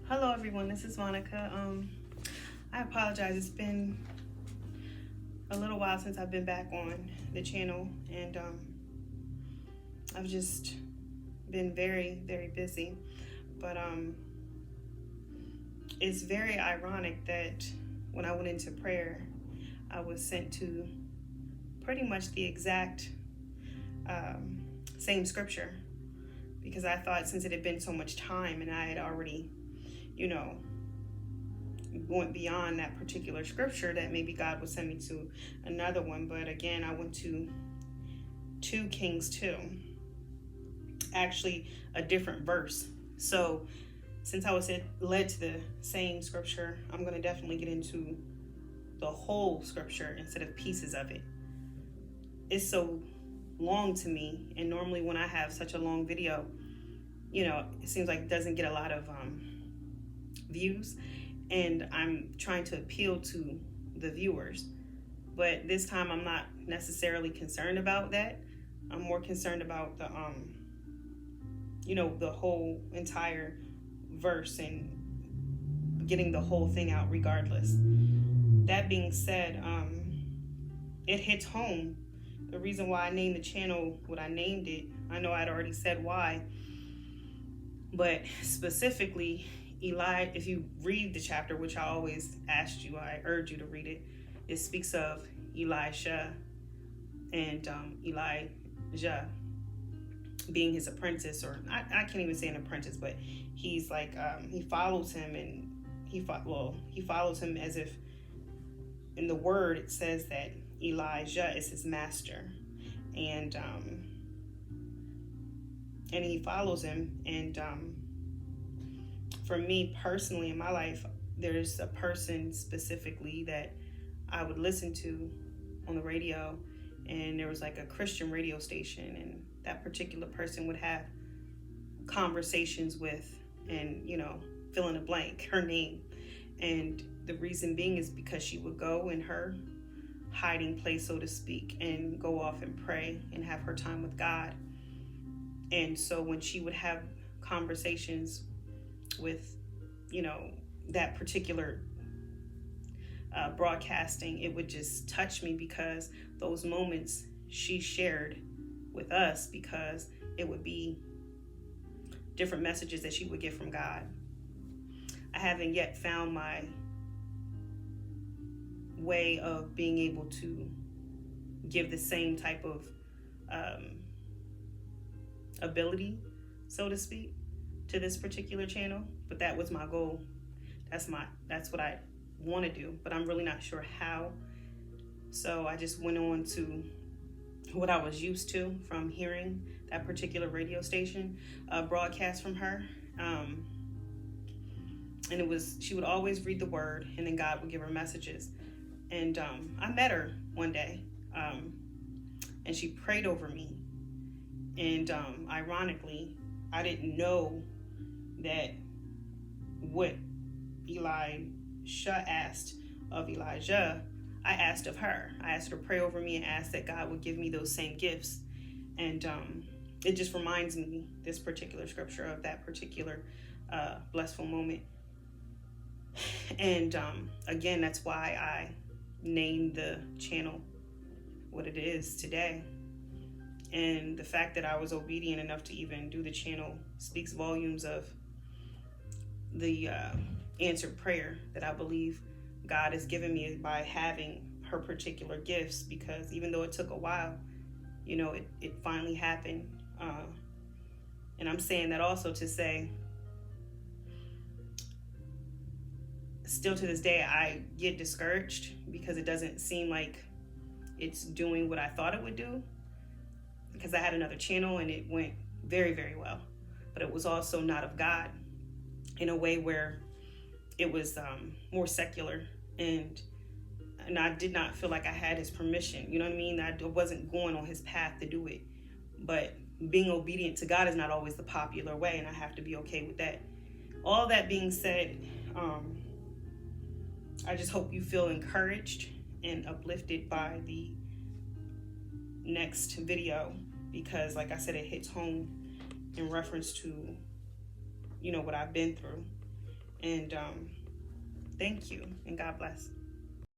Hello, everyone. This is Monica. I apologize. It's been a little while since I've been back on the channel, and I've just been very, very busy. But it's very ironic that when I went into prayer, I was sent to pretty much the exact um, same scripture because I thought since it had been so much time and I had already, you know, went beyond that particular scripture that maybe God would send me to another one. But again, I went to 2 Kings 2, actually a different verse. So since I was led to the same scripture, I'm going to definitely get into the whole scripture instead of pieces of it. It's so long to me, and normally when I have such a long video, it seems like it doesn't get a lot of views, and I'm trying to appeal to the viewers. But this time I'm not necessarily concerned about that. I'm more concerned about the whole entire verse and getting the whole thing out regardless. That being said, it hits home. The reason why I named the channel what I named it, I know I'd already said why, but specifically, Eli, if you read the chapter, which I always asked you, I urge you to read it, it speaks of Elisha and Elijah being his apprentice, or I can't even say an apprentice, but he's like, he follows him, and he follows him as if in the word it says that Elijah is his master, and he follows him. And for me personally in my life, there's a person specifically that I would listen to on the radio, and there was like a Christian radio station, and that particular person would have conversations with, and fill in a blank, her name. And the reason being is because she would go in her hiding place, so to speak, and go off and pray and have her time with God. And so when she would have conversations with, that particular broadcasting, it would just touch me because those moments she shared with us, because it would be different messages that she would get from God. I haven't yet found my way of being able to give the same type of ability, so to speak, to this particular channel, but that was my goal. That's what I want to do, but I'm really not sure how. So I just went on to what I was used to from hearing that particular radio station broadcast from her. And she would always read the word, and then God would give her messages. And I met her one day, and she prayed over me. And ironically, I didn't know that what Elisha asked of Elijah, I asked of her. I asked her to pray over me and asked that God would give me those same gifts. And it just reminds me, this particular scripture, of that particular blissful moment. And again, that's why I named the channel what it is today. And the fact that I was obedient enough to even do the channel speaks volumes of the answered prayer that I believe God has given me by having her particular gifts, because even though it took a while, it finally happened. And I'm saying that also to say, still to this day, I get discouraged because it doesn't seem like it's doing what I thought it would do, because I had another channel and it went very, very well, but it was also not of God, in a way where it was more secular, and I did not feel like I had his permission. You know what I mean? I wasn't going on his path to do it, but being obedient to God is not always the popular way, and I have to be okay with that. All that being said, I just hope you feel encouraged and uplifted by the next video, because like I said, it hits home in reference to what I've been through. And thank you, and God bless.